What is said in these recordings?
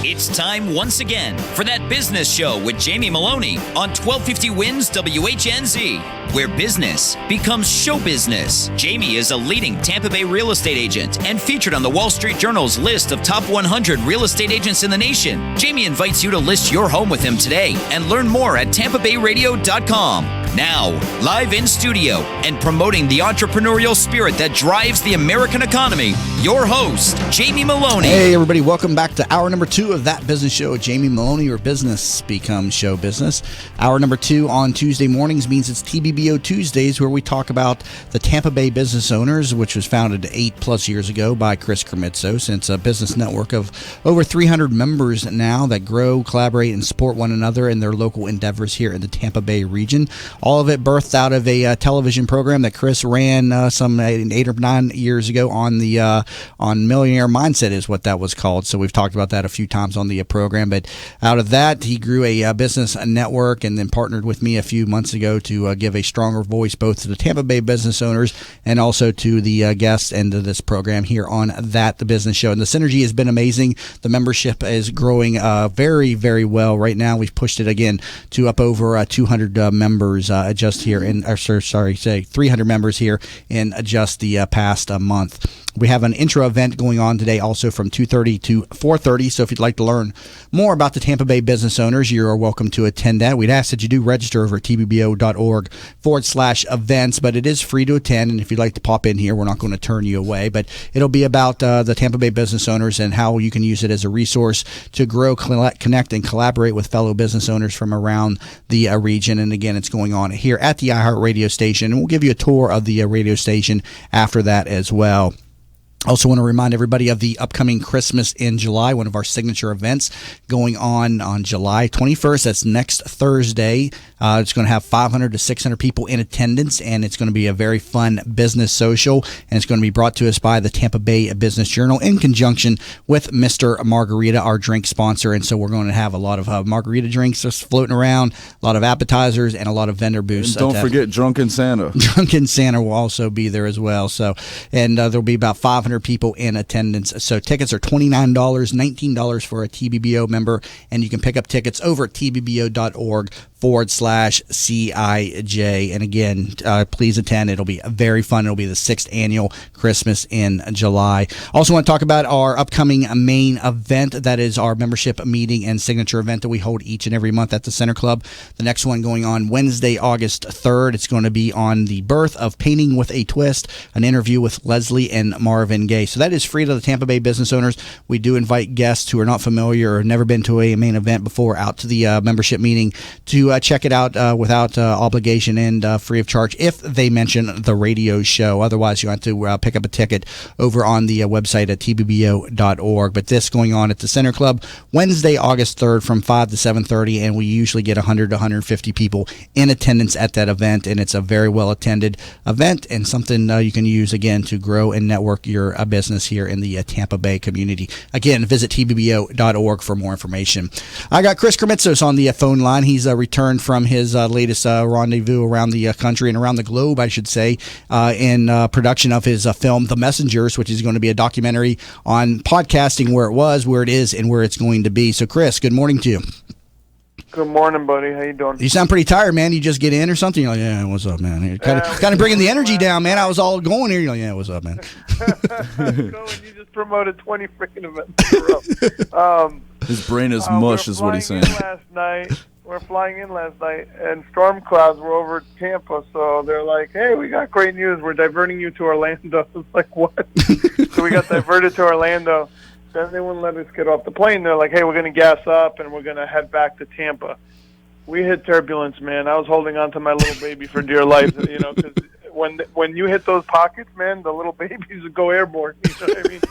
It's time once again for That Business Show with Jamie Maloney on 1250 Wins WHNZ, where business becomes show business. Jamie is a leading Tampa Bay real estate agent and featured on the Wall Street Journal's list of top 100 real estate agents in the nation. Jamie invites you to list your home with him today and learn more at tampabayradio.com. Now, live in studio and promoting the entrepreneurial spirit that drives the American economy, your host, Jamie Maloney. Hey, everybody. Welcome back to hour number 2 of That Business Show with Jamie Maloney, where business becomes show business. Hour number 2 on Tuesday mornings means it's TBBO Tuesdays, where we talk about the Tampa Bay Business Owners, which was founded 8+ years ago by Chris Kermitsos. It's a business network of over 300 members now that grow, collaborate, and support one another in their local endeavors here in the Tampa Bay region. All of it birthed out of a television program that Chris ran some 8 or 9 years ago on the on Millionaire Mindset is what that was called. So we've talked about that a few times on the program. But out of that, he grew a business network and then partnered with me a few months ago to give a stronger voice both to the Tampa Bay business owners and also to the guests and to this program here on That the Business Show. And the synergy has been amazing. The membership is growing very, very well. Right now, we've pushed it again to up over 200 members just here in, 300 members here in just the past month. We have an intro event going on today also from 2:30 to 4:30. So if you'd like to learn more about the Tampa Bay business owners, you're welcome to attend that. We'd ask that you do register over at tbbo.org/events, but it is free to attend. And if you'd like to pop in here, we're not going to turn you away. But it'll be about the Tampa Bay business owners and how you can use it as a resource to grow, connect, and collaborate with fellow business owners from around the region. And again, it's going on here at the iHeart Radio station. And we'll give you a tour of the radio station after that as well. Also want to remind everybody of the upcoming Christmas in July, one of our signature events going on July 21st. That's next Thursday. It's going to have 500 to 600 people in attendance, and it's going to be a very fun business social, and it's going to be brought to us by the Tampa Bay Business Journal in conjunction with Mr. Margarita, our drink sponsor. And so we're going to have a lot of margarita drinks just floating around, a lot of appetizers, and a lot of vendor booths. And don't forget Drunken Santa. Drunken Santa will also be there as well. So, and there'll be about 500 people in attendance. So tickets are $29, $19 for a TBBO member, and you can pick up tickets over at tbbo.org/CIJ. And again, please attend. It'll be very fun. It'll be the 6th annual Christmas in July. Also want to talk about our upcoming main event. That is our membership meeting and signature event that we hold each and every month at the Center Club. The next one going on Wednesday, August 3rd. It's going to be on the birth of Painting with a Twist, an interview with Leslie and Marvin Gaye. So that is free to the Tampa Bay business owners. We do invite guests who are not familiar or have never been to a main event before out to the membership meeting to check it out without obligation and free of charge if they mention the radio show. Otherwise, you have to pick up a ticket over on the website at tbbo.org. But this going on at the Center Club Wednesday, August 3rd from 5 to 7:30, and we usually get 100 to 150 people in attendance at that event, and it's a very well-attended event and something you can use, again, to grow and network your business here in the Tampa Bay community. Again, visit tbbo.org for more information. I got Chris Kermitsos on the phone line. He's returned from his latest rendezvous around the country and around the globe, I should say, in production of his film, The Messengers, which is going to be a documentary on podcasting, where it was, where it is, and where it's going to be. So, Chris, good morning to you. Good morning, buddy. How you doing? You sound pretty tired, man. You just get in or something? You're like, yeah, what's up, man? You're kind of bringing the energy down, man. I was all going here. You're like, yeah, what's up, man? You just promoted 20 freaking events in a row. His brain is mush, is what he's saying. We're flying in last night, and storm clouds were over Tampa, so they're like, hey, we got great news. We're diverting you to Orlando. It's like, what? So we got diverted to Orlando. Then they wouldn't let us get off the plane. They're like, hey, we're going to gas up, and we're going to head back to Tampa. We hit turbulence, man. I was holding on to my little baby for dear life, because when you hit those pockets, man, the little babies would go airborne. You know what I mean?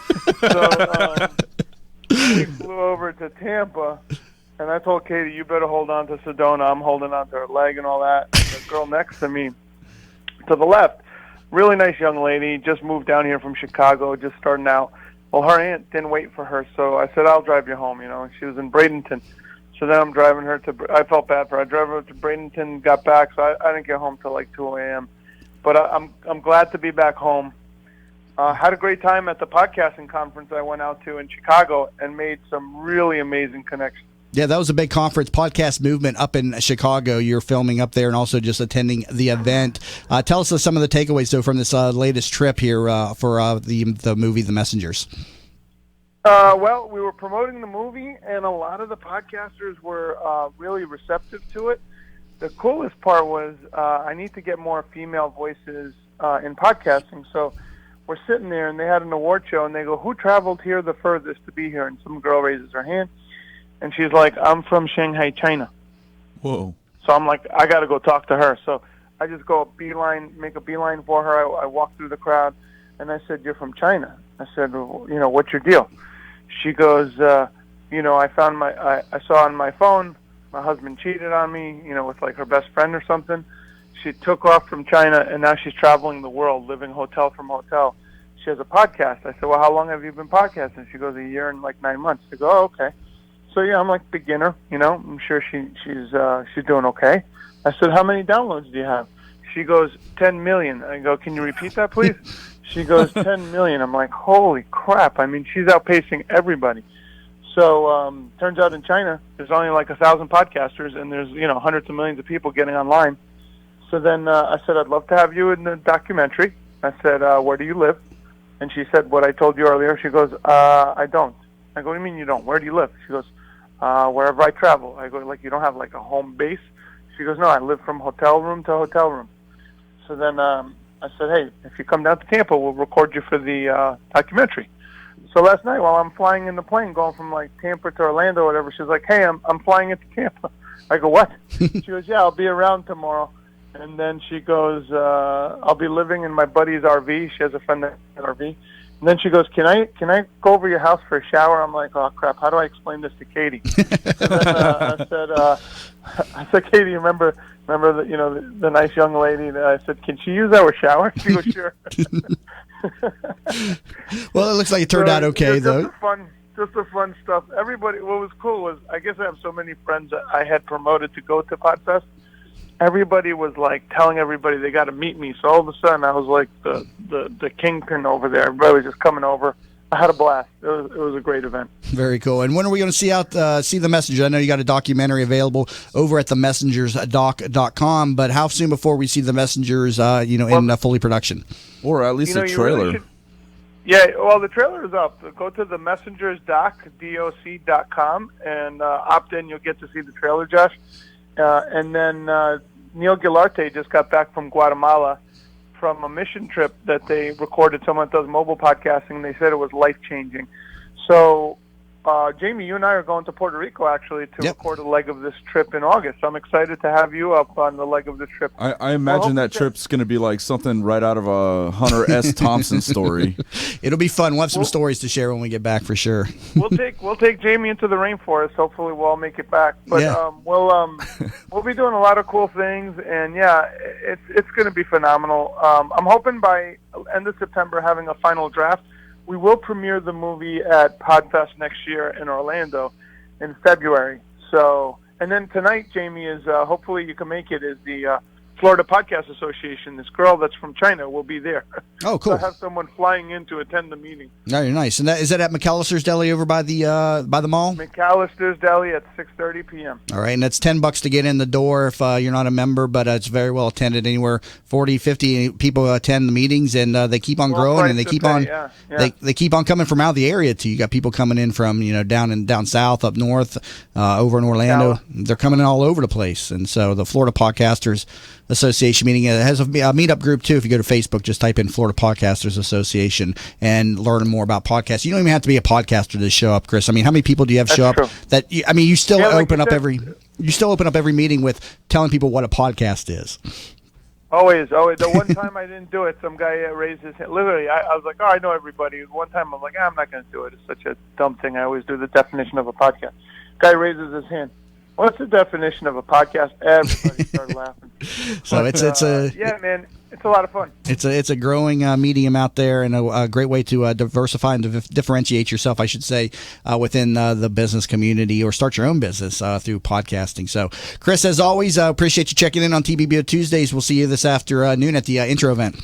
So we flew over to Tampa, and I told Katie, you better hold on to Sedona. I'm holding on to her leg and all that. And the girl next to me, to the left, really nice young lady, just moved down here from Chicago, just starting out. Well, her aunt didn't wait for her, so I said, I'll drive you home, and she was in Bradenton. So then I'm driving her I felt bad for her. I drove her to Bradenton, got back, so I didn't get home till like 2 a.m. But I'm glad to be back home. Had a great time at the podcasting conference I went out to in Chicago and made some really amazing connections. Yeah, that was a big conference, Podcast Movement up in Chicago. You're filming up there and also just attending the event. Tell us some of the takeaways, though, from this latest trip here for the movie The Messengers. Well, we were promoting the movie, and a lot of the podcasters were really receptive to it. The coolest part was I need to get more female voices in podcasting, so we're sitting there, and they had an award show, and they go, who traveled here the furthest to be here? And some girl raises her hand, and she's like, I'm from Shanghai, China. Whoa. So I'm like, I got to go talk to her. So I just make a beeline for her. I walk through the crowd, and I said, you're from China. I said, well, what's your deal? She goes, I saw on my phone, my husband cheated on me, with like her best friend or something. She took off from China, and now she's traveling the world, living hotel from hotel. She has a podcast. I said, well, how long have you been podcasting? She goes, a year and like 9 months. I go, oh, okay. So yeah, I'm like beginner, I'm sure she's doing okay. I said, how many downloads do you have? She goes, 10 million. I go, can you repeat that, please? She goes, 10 million. I'm like, holy crap. I mean, she's outpacing everybody. So turns out in China, there's only like 1,000 podcasters, and there's, hundreds of millions of people getting online. So then I said, I'd love to have you in the documentary. I said, where do you live? And she said, what I told you earlier. She goes, I don't. I go, what do you mean you don't? Where do you live? She goes, wherever I travel. I go, like, you don't have like a home base? She goes, no, I live from hotel room to hotel room. So then I said, hey, if you come down to Tampa, we'll record you for the documentary. So last night while I'm flying in the plane going from like Tampa to Orlando or whatever, she's like, hey, I'm flying into Tampa. I go, what? She goes, yeah, I'll be around tomorrow. And then she goes, I'll be living in my buddy's RV. She has a friend that has an RV. And then she goes, can I go over your house for a shower? I'm like, oh crap, how do I explain this to Katie? And then I said, Katie, remember the nice young lady that I said, can she use our shower? She goes, sure. Well, it looks like it turned out okay, though. Just the fun stuff. Everybody, what was cool was, I guess I have so many friends that I had promoted to go to Podfest. Everybody was like telling everybody they got to meet me. So all of a sudden, I was like the kingpin over there. Everybody was just coming over. I had a blast. It was a great event. Very cool. And when are we going to see The Messenger? I know you got a documentary available over at themessengersdoc.com, but how soon before we see The Messengers, in fully production? Or at least a trailer. Really yeah, well, the trailer is up. Go to themessengersdoc.com and opt in. You'll get to see the trailer, Josh. And then Neil Gilarte just got back from Guatemala from a mission trip that they recorded. Someone that does mobile podcasting. They said it was life-changing. So, Jamie, you and I are going to Puerto Rico, actually, to record a leg of this trip in August. So I'm excited to have you up on the leg of the trip. I imagine that trip's going to be like something right out of a Hunter S. Thompson story. It'll be fun. We'll have some stories to share when we get back, for sure. We'll take Jamie into the rainforest. Hopefully we'll all make it back. But we'll be doing a lot of cool things, and yeah, it's going to be phenomenal. I'm hoping by end of September having a final draft. We will premiere the movie at Podfest next year in Orlando in February. So, and then tonight, Jamie, is hopefully you can make it, is the Florida Podcast Association. This girl that's from China will be there. Oh, cool. So I have someone flying in to attend the meeting. Very nice. And is that at McAllister's Deli over by the mall? McAllister's Deli at 6:30 p.m. All right, and that's $10 to get in the door if you're not a member, but it's very well attended. Anywhere 40, 50 people attend the meetings, and they keep on growing, and they keep on they keep on coming from out of the area too. You got people coming in from down south, up north, over in Orlando. They're coming in all over the place, and so the Florida Podcasters Association meeting has a meetup group too. If you go to Facebook, just type in Florida Podcasters Association and learn more about podcasts. You don't even have to be a podcaster to show up, Chris. I mean, how many people do you have show up? You still open up every meeting with telling people what a podcast is. Always. The one time I didn't do it, some guy raised his hand. Literally, I was like, I know everybody. One time I'm like, I'm not going to do it. It's such a dumb thing. I always do the definition of a podcast. Guy raises his hand. What's the definition of a podcast? Everybody started laughing. So it's yeah, man, it's a lot of fun. It's a growing medium out there, and a great way to diversify and differentiate yourself, I should say, within the business community, or start your own business through podcasting. So, Chris, as always, appreciate you checking in on TBBO Tuesdays. We'll see you this afternoon at the intro event.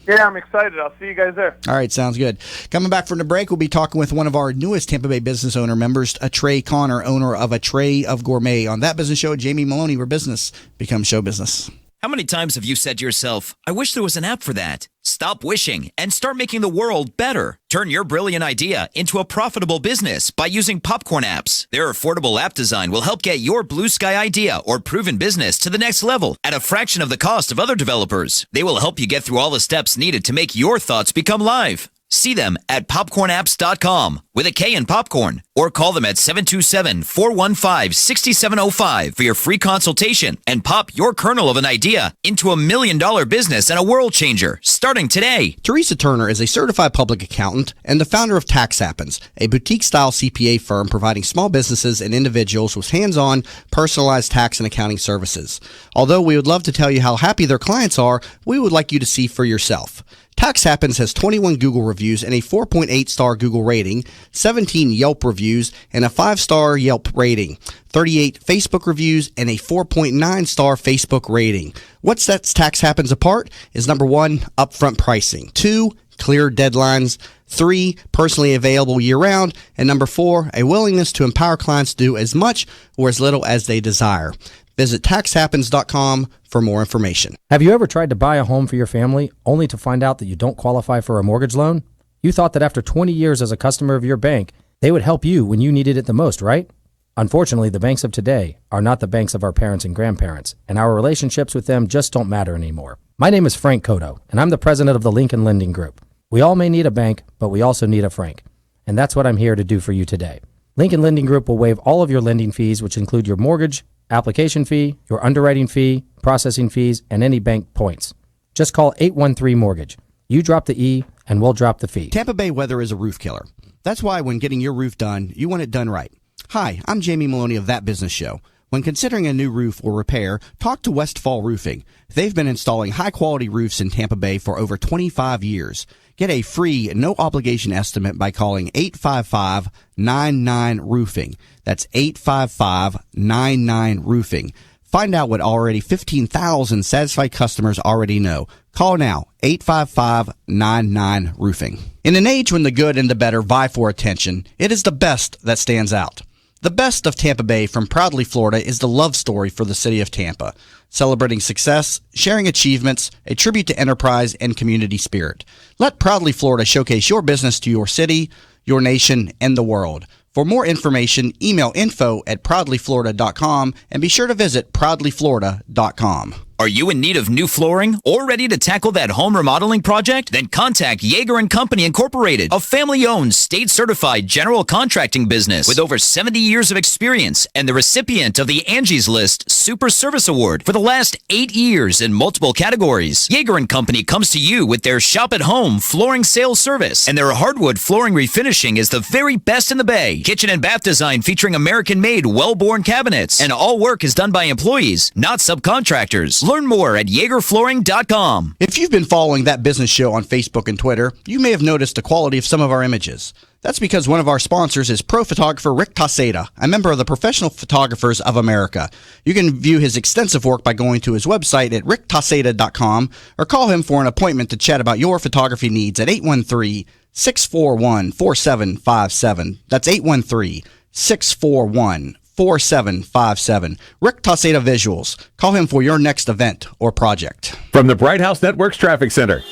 Yeah, I'm excited. I'll see you guys there. All right, sounds good. Coming back from the break, we'll be talking with one of our newest Tampa Bay business owner members, Trey Connor, owner of Trey of Gourmet. On That Business Show, Jamie Maloney, where business becomes show business. How many times have you said to yourself, I wish there was an app for that? Stop wishing and start making the world better. Turn your brilliant idea into a profitable business by using Popcorn apps. Their affordable app design will help get your blue sky idea or proven business to the next level at a fraction of the cost of other developers. They will help you get through all the steps needed to make your thoughts become live. See them at popcornapps.com with a K in popcorn, or call them at 727-415-6705 for your free consultation and pop your kernel of an idea into $1 million business and a world changer starting today. Teresa Turner is a certified public accountant and the founder of Tax Happens, a boutique-style CPA firm providing small businesses and individuals with hands-on, personalized tax and accounting services. Although we would love to tell you how happy their clients are, we would like you to see for yourself. Tax Happens has 21 Google reviews and a 4.8-star Google rating, 17 Yelp reviews and a 5-star Yelp rating, 38 Facebook reviews and a 4.9-star Facebook rating. What sets Tax Happens apart is number 1, upfront pricing, 2, clear deadlines, 3, personally available year-round, and number 4, a willingness to empower clients to do as much or as little as they desire. Visit taxhappens.com for more information. Have you ever tried to buy a home for your family only to find out that you don't qualify for a mortgage loan? You thought that after 20 years as a customer of your bank, they would help you when you needed it the most, right? Unfortunately, the banks of today are not the banks of our parents and grandparents, and our relationships with them just don't matter anymore. My name is Frank Cotto, and I'm the president of the Lincoln Lending Group. We all may need a bank, but we also need a Frank. And that's what I'm here to do for you today. Lincoln Lending Group will waive all of your lending fees, which include your mortgage, application fee, your underwriting fee, processing fees, and any bank points. Just call 813-MORTGAGE. You drop the E, and we'll drop the fee. Tampa Bay weather is a roof killer. That's why when getting your roof done, you want it done right. Hi, I'm Jamie Maloney of That Business Show. When considering a new roof or repair, talk to Westfall Roofing. They've been installing high-quality roofs in Tampa Bay for over 25 years. Get a free, no-obligation estimate by calling 855-99-ROOFING. That's 855-99-ROOFING. Find out what already 15,000 satisfied customers already know. Call now, 855-99-ROOFING. In an age when the good and the better vie for attention, it is the best that stands out. The best of Tampa Bay from Proudly Florida is the love story for the city of Tampa, celebrating success, sharing achievements, a tribute to enterprise and community spirit. Let Proudly Florida showcase your business to your city, your nation, and the world. For more information, email info@proudlyflorida.com and be sure to visit proudlyflorida.com. Are you in need of new flooring or ready to tackle that home remodeling project? Then contact Yeager & Company Incorporated, a family-owned, state-certified general contracting business with over 70 years of experience and the recipient of the Angie's List Super Service Award for the last 8 years in multiple categories. Yeager & Company comes to you with their shop-at-home flooring sales service, and their hardwood flooring refinishing is the very best in the Bay. Kitchen and bath design featuring American-made, well-born cabinets, and all work is done by employees, not subcontractors. Learn more at YeagerFlooring.com. If you've been following That Business Show on Facebook and Twitter, you may have noticed the quality of some of our images. That's because one of our sponsors is pro photographer Rick Taseda, a member of the Professional Photographers of America. You can view his extensive work by going to his website at ricktaseda.com or call him for an appointment to chat about your photography needs at 813-641-4757. That's 813-641-4757. 4757. Rick Taseda Visuals. Call him for your next event or project. From the Bright House Networks Traffic Center.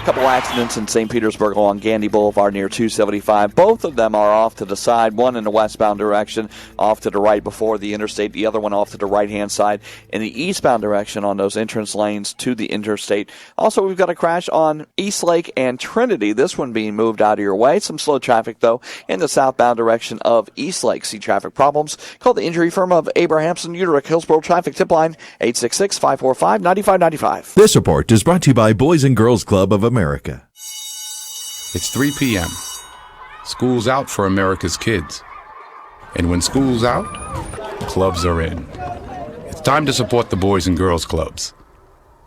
Couple accidents in St. Petersburg along Gandy Boulevard near 275. Both of them are off to the side, one in the westbound direction, off to the right before the interstate, the other one off to the right-hand side in the eastbound direction on those entrance lanes to the interstate. Also, we've got a crash on Eastlake and Trinity, this one being moved out of your way. Some slow traffic, though, in the southbound direction of Eastlake. See traffic problems? Call the injury firm of Abrahamson Uterick, Hillsborough Traffic Tip Line, 866-545-9595. This report is brought to you by Boys and Girls Club of America. It's 3 p.m. School's out for America's kids. And when school's out, clubs are in. It's time to support the Boys and Girls Clubs.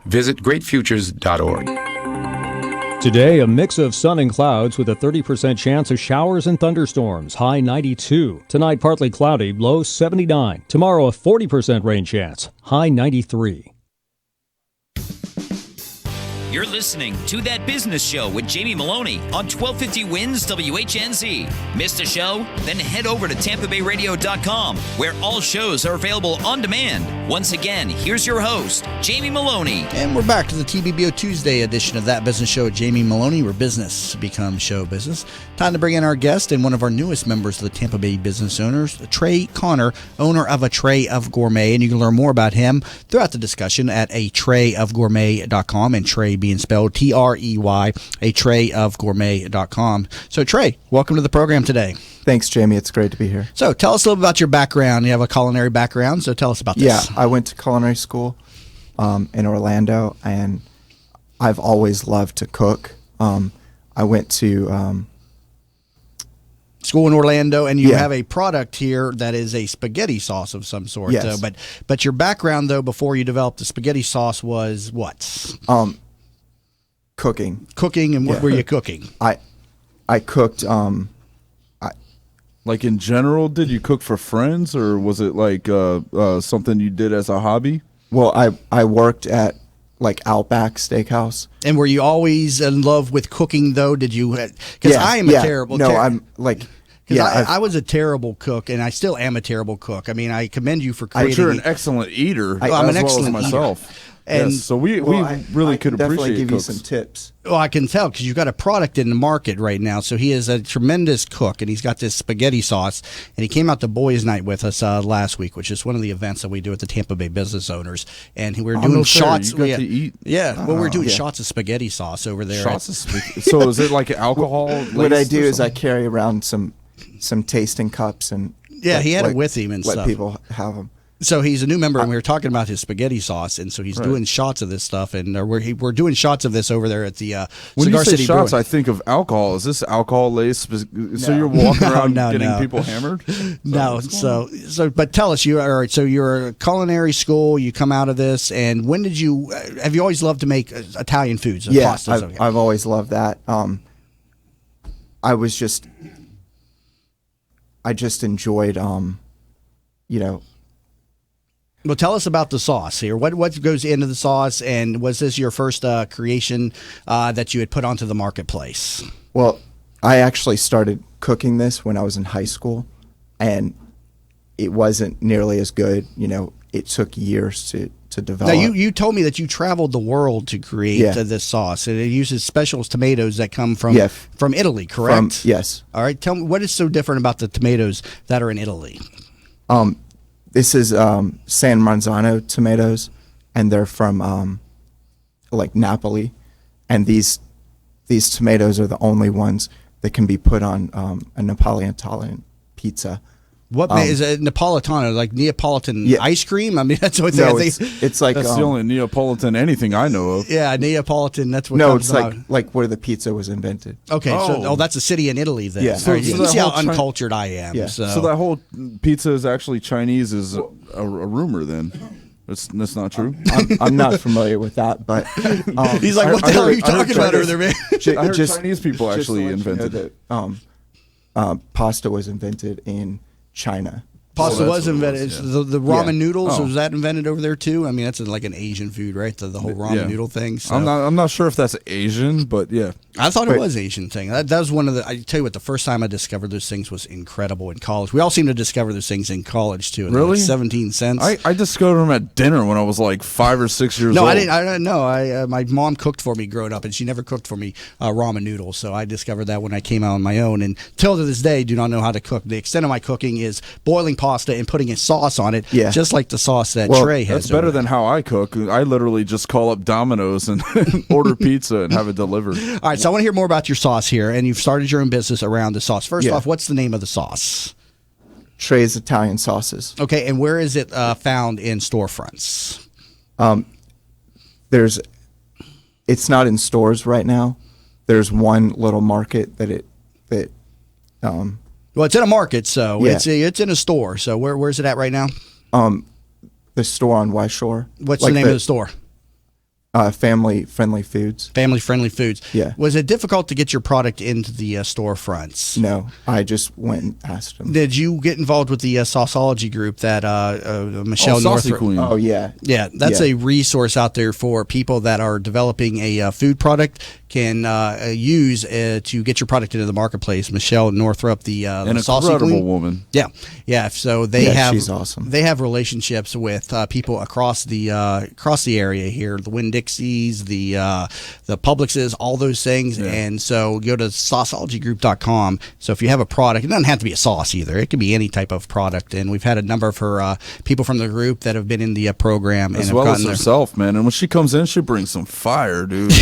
Visit greatfutures.org. Today, a mix of sun and clouds with a 30% chance of showers and thunderstorms, high 92. Tonight, partly cloudy, low 79. Tomorrow, a 40% rain chance, high 93. You're listening to That Business Show with Jamie Maloney on 1250 Wins WHNZ. Missed a show? Then head over to TampaBayRadio.com, where all shows are available on demand. Once again, here's your host, Jamie Maloney. And we're back to the TBBO Tuesday edition of That Business Show with Jamie Maloney, where business becomes show business. Time to bring in our guest and one of our newest members of the Tampa Bay business owners, Trey Connor, owner of A Trey of Gourmet. And you can learn more about him throughout the discussion at atreyofgourmet.com, and Trey being spelled Trey, atreyofgourmet.com. So Trey, welcome to the program today. Thanks, Jamie. It's great to be here. So tell us a little about your background. You have a culinary background, so tell us about this. Yeah, I went to culinary school in Orlando, and I've always loved to cook. I went to school in Orlando, and you Yeah. have a product here that is a spaghetti sauce of some sort. Yes. But your background, though, before you developed the spaghetti sauce was what? Cooking. Cooking, and what Yeah. were you cooking? I cooked. Like in general, did you cook for friends, or was it like something you did as a hobby? Well, I worked at like Outback Steakhouse. And were you always in love with cooking, though? Did you? Because Yeah, I am a yeah. terrible. No, I'm like. Because Yeah, I was a terrible cook, and I still am a terrible cook. I mean, I commend you for creating. But you're an excellent eater, I'm an as excellent well as eater. myself. And yes, so we I really could can definitely appreciate give cooks. you some tips. Well, I can tell because you've got a product in the market right now. So he is a tremendous cook, and he's got this spaghetti sauce. And he came out to Boys Night with us last week, which is one of the events that we do at the Tampa Bay Business Owners. And we were doing no fair. shots. You got to eat? Yeah, well, we're doing yeah. shots of spaghetti sauce over there. Shots of spaghetti. So is it like alcohol? What I laced do or is I something? carry around some tasting cups and Yeah, he had it with him and let stuff. people have them. So he's a new member, and we were talking about his spaghetti sauce, and so he's doing shots of this stuff, and we're doing shots of this over there at the When Cigar you say City shots, Brewing. I think of alcohol. Is this alcohol laced? So you're walking around getting no. people hammered? No, so but tell us, you all right? So you're a culinary school. You come out of this, and when did you? Have you always loved to make Italian foods? Yeah, pastas? Okay. I've always loved that. I just enjoyed, Well, tell us about the sauce here. What goes into the sauce, and was this your first creation that you had put onto the marketplace? Well, I actually started cooking this when I was in high school, and it wasn't nearly as good. It took years to develop. Now, you told me that you traveled the world to create this sauce, and it uses special tomatoes that come from Italy, correct? Yes. All right. Tell me, what is so different about the tomatoes that are in Italy? This is San Marzano tomatoes, and they're from like Napoli, and these tomatoes are the only ones that can be put on a Napolitan pizza. What is it? Napolitano, like Neapolitan ice cream? I mean, that's what No, they it's like That's the only Neapolitan anything I know of. Yeah, Neapolitan. That's what. no, comes it's out. like where the pizza was invented. Okay, so that's a city in Italy then. Yeah. All right, So you can that see how whole uncultured I am. Yeah. So that whole pizza is actually Chinese is a rumor then. That's not true. I'm not familiar with that, but he's like, "What the hell are you talking about over there, man?" I heard Chinese people just actually to let you know invented it. that, pasta was invented in China. Pasta that's was what it invented. was, The ramen noodles, Oh. was that invented over there too? I mean, that's like an Asian food, right? The whole ramen noodle thing. So. I'm not sure if that's Asian, but yeah. I thought it was Asian thing. That was one of the. I tell you what, the first time I discovered those things was incredible in college. We all seem to discover those things in college too. Really? Like 17 cents. I discovered them at dinner when I was like 5 or 6 years No, old. I didn't know. My mom cooked for me growing up, and she never cooked for me ramen noodles. So I discovered that when I came out on my own, and till to this day, do not know how to cook. The extent of my cooking is boiling pasta and putting a sauce on it, just like the sauce that Trey has. That's better than how I cook. I literally just call up Domino's and order pizza and have it delivered. All right, so I want to hear more about your sauce here, and you've started your own business around the sauce. First off, what's the name of the sauce? Trey's Italian sauces. Okay, and where is it found in storefronts? It's not in stores right now. There's one little market Well, it's in a market, so Yeah. it's in a store. So where's it at right now? the store on West Shore. What's Like the name of the store? Family Friendly Foods. Family Friendly Foods. Yeah. Was it difficult to get your product into the storefronts? No, I just went and asked them. Did you get involved with the sauceology group that Michelle Saucy Northrup? Queen. Oh yeah, Yeah, that's a resource out there for people that are developing a food product can use to get your product into the marketplace. Michelle Northrup, An Saucy incredible Queen. woman. Yeah. So they have she's awesome. They have relationships with people across the area here, the Winn-Dixies, the Publixes, all those things. Yeah. And so go to sauceologygroup.com. So if you have a product, it doesn't have to be a sauce either. It could be any type of product. And we've had a number of her people from the group that have been in the program and As have well as gotten herself, man. And when she comes in, she brings some fire, dude.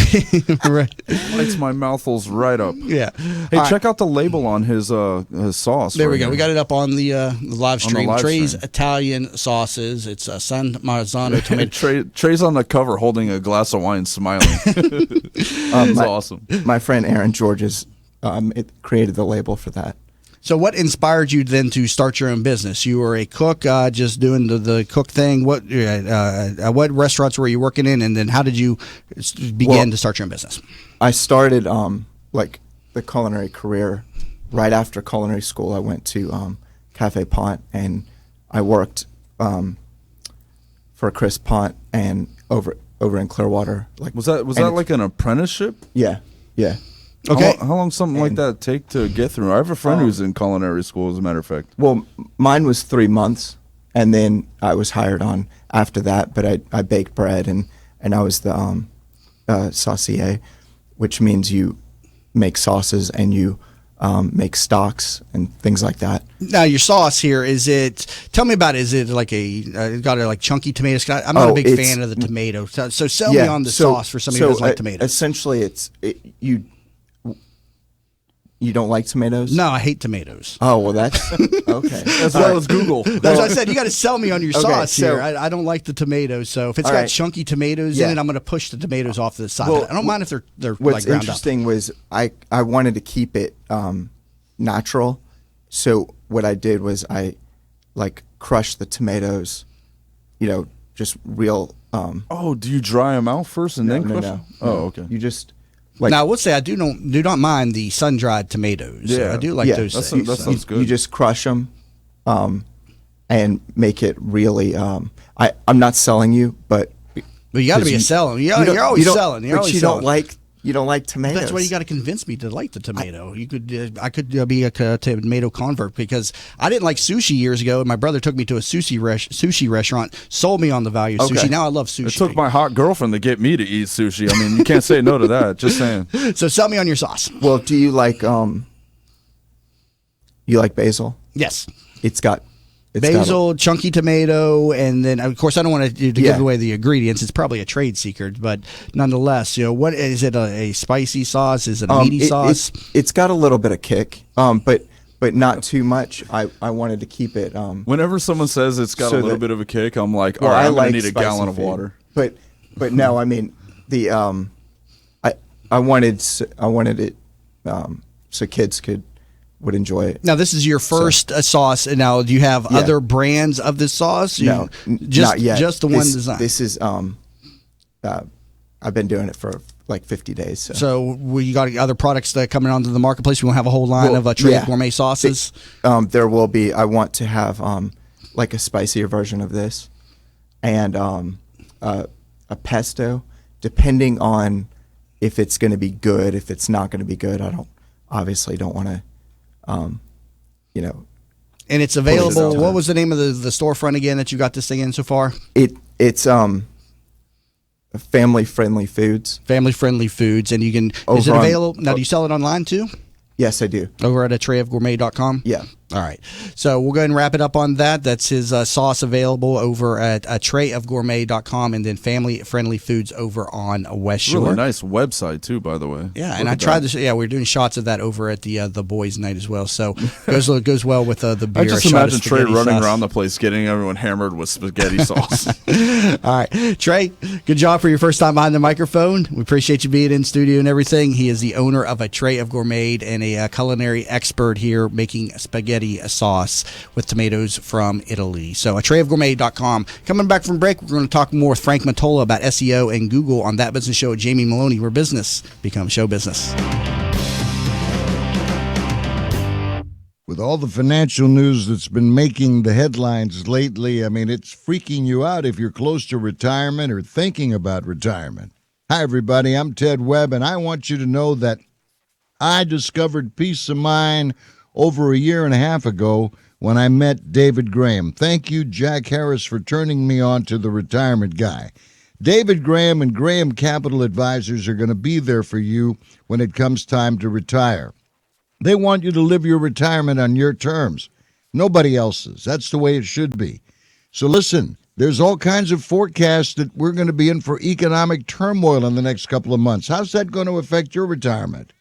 right. Lights my mouth holes right up. Yeah. Hey, All check out the label on his sauce. There right we go. here. We got it up on the live stream. live Trey's stream. Italian sauces. It's San Marzano tomato. Trey's on the cover holding a glass of wine, smiling. It's awesome. My friend Aaron Georges created the label for that. So, what inspired you then to start your own business? You were a cook, just doing the cook thing. What restaurants were you working in, and then how did you begin to start your own business? I started like the culinary career right after culinary school. I went to Cafe Pont, and I worked for Chris Pont and over in Clearwater. Like, Was that like an apprenticeship? Yeah. Okay. How long something like that take to get through? I have a friend who's in culinary school, as a matter of fact. Well, mine was 3 months, and then I was hired on after that. But I baked bread, and I was the saucier, which means you make sauces and you make stocks and things like that. Now, your sauce here, tell me about it. Is it like got like chunky tomatoes? I'm not a big fan of the tomato. So sell me on the sauce for somebody who doesn't like tomatoes. Essentially, you don't like tomatoes? No, I hate tomatoes. Oh, well, that's okay. As well as Google. That's what I said. You got to sell me on your sauce so- here. I don't like the tomatoes. So if it's got chunky tomatoes in it, I'm going to push the tomatoes off to the side. Well, I don't mind if they're What's like ground interesting was I wanted to keep it natural. So what I did was I like crushed the tomatoes, just real. Oh, do you dry them out first and then crush them? Oh, okay. You just now, I would say I do not mind the sun dried tomatoes. Yeah. I do like those things. That sounds good. You just crush them, and make it really. I'm not selling you, but you got to be selling. You're always selling. You're but always you selling. don't like tomatoes. That's why you got to convince me to like the tomato. I could be a tomato convert because I didn't like sushi years ago, and my brother took me to a sushi restaurant, sold me on the value of sushi. Now I love sushi. It took my hot girlfriend to get me to eat sushi. I mean, you can't say no to that. Just saying. So sell me on your sauce. Well, do you like basil? Yes. It's got basil, chunky tomato, and then of course I don't want to give away the ingredients. It's probably a trade secret, but nonetheless, what is it? A spicy sauce? Is it a meaty sauce? It's got a little bit of kick, but not too much. I wanted to keep it. Whenever someone says it's got a little bit of a kick, I'm like, all well, right, I'm like gonna need a gallon of food. water. But no, I mean the I wanted it so kids would enjoy it. Now, this is your first sauce. And now, do you have other brands of this sauce? No, just not yet. Just the one design. This is I've been doing it for like 50 days. So you got other products that are coming onto the marketplace. We won't have a whole line of Trey Gourmet sauces. There will be. I want to have like a spicier version of this, and a pesto, depending on if it's going to be good. If it's not going to be good, I don't want to. And it's available. What was the name of the storefront again that you got this thing in so far? It's Family Friendly Foods. Family Friendly Foods, and you can. Is it available now? Do you sell it online too? Yes, I do. Over at treyofgourmet.com? Yeah. All right. So we'll go ahead and wrap it up on that. That's his sauce available over at treyofgourmet.com, and then Family Friendly Foods over on West Shore. Really nice website too, by the way. Yeah, and I tried this. Yeah, we're doing shots of that over at the boys' night as well. So goes well with the beer. I just imagine Trey running around the place getting everyone hammered with spaghetti sauce. All right, Trey, good job for your first time behind the microphone. We appreciate you being in studio and everything. He is the owner of a Trey of Gourmet and a culinary expert here making spaghetti spaghetti sauce with tomatoes from Italy. So treyofgourmet.com. Coming back from break, we're going to talk more with Frank Matola about SEO and Google on That Business Show with Jamie Maloney, where business becomes show business. With all the financial news that's been making the headlines lately, I mean, it's freaking you out if you're close to retirement or thinking about retirement. Hi, everybody. I'm Ted Webb, and I want you to know that I discovered peace of mind over a year and a half ago when I met David Graham. Thank you, Jack Harris, for turning me on to the retirement guy. David Graham and Graham Capital Advisors are going to be there for you when it comes time to retire. They want you to live your retirement on your terms, nobody else's. That's the way it should be. So listen, there's all kinds of forecasts that we're going to be in for economic turmoil in the next couple of months. How's that going to affect your retirement?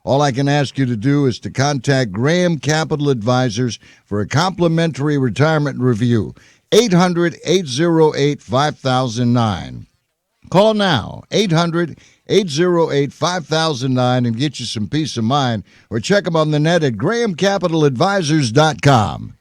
All I can ask you to do is to contact Graham Capital Advisors for a complimentary retirement review. 800-808-5009. Call now, 800-808-5009, and get you some peace of mind, or check them on the net at grahamcapitaladvisors.com.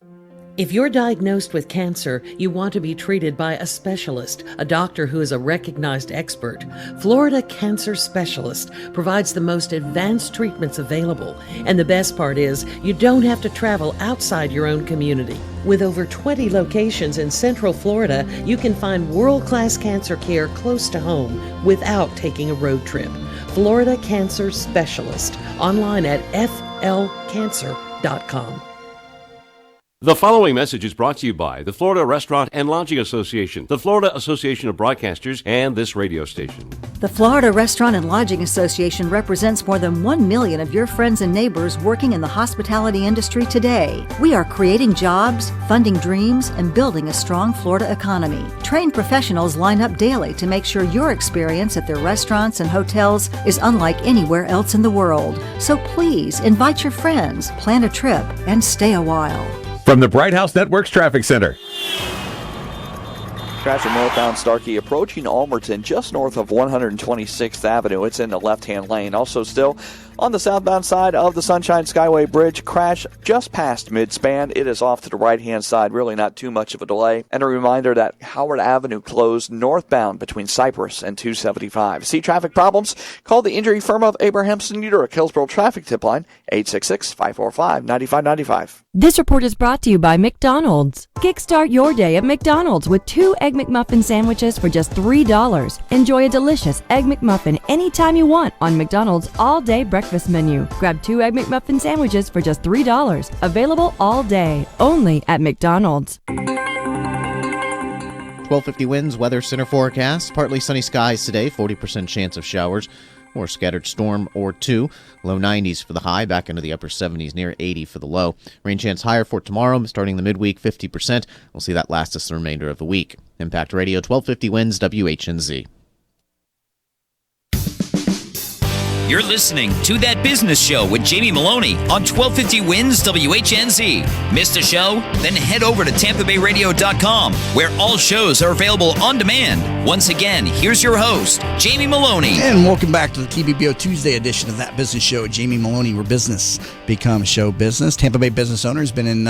If you're diagnosed with cancer, you want to be treated by a specialist, a doctor who is a recognized expert. Florida Cancer Specialist provides the most advanced treatments available. And the best part is, you don't have to travel outside your own community. With over 20 locations in Central Florida, you can find world-class cancer care close to home without taking a road trip. Florida Cancer Specialist, online at flcancer.com. The following message is brought to you by the Florida Restaurant and Lodging Association, the Florida Association of Broadcasters, and this radio station. The Florida Restaurant and Lodging Association represents more than 1 million of your friends and neighbors working in the hospitality industry today. We are creating jobs, funding dreams, and building a strong Florida economy. Trained professionals line up daily to make sure your experience at their restaurants and hotels is unlike anywhere else in the world. So please invite your friends, plan a trip, and stay a while. From the Bright House Networks Traffic Center. Traffic northbound Starkey approaching Almerton just north of 126th Avenue. It's in the left-hand lane. Also still on the southbound side of the Sunshine Skyway Bridge, crash just past mid-span. It is off to the right-hand side, really not too much of a delay. And a reminder that Howard Avenue closed northbound between Cypress and 275. See traffic problems? Call the injury firm of Abrahamson Uderick, Hillsborough Traffic Tip Line, 866-545-9595. This report is brought to you by McDonald's. Kickstart your day at McDonald's with 2 Egg McMuffin sandwiches for just $3. Enjoy a delicious Egg McMuffin anytime you want on McDonald's all-day breakfast menu. Grab 2 Egg McMuffin sandwiches for just $3. Available all day, only at McDonald's. 1250 winds, weather center forecast. Partly sunny skies today, 40% chance of showers or scattered storm or 2. Low 90s for the high, back into the upper 70s, near 80 for the low. Rain chance higher for tomorrow, starting the midweek, 50%. We'll see that last us the remainder of the week. Impact Radio, 1250 winds, WHNZ. You're listening to That Business Show with Jamie Maloney on 1250 Wins WHNZ. Missed a show? Then head over to TampaBayRadio.com, where all shows are available on demand. Once again, here's your host, Jamie Maloney. And welcome back to the TBBO Tuesday edition of That Business Show with Jamie Maloney, where business becomes show business. Tampa Bay business owner has been in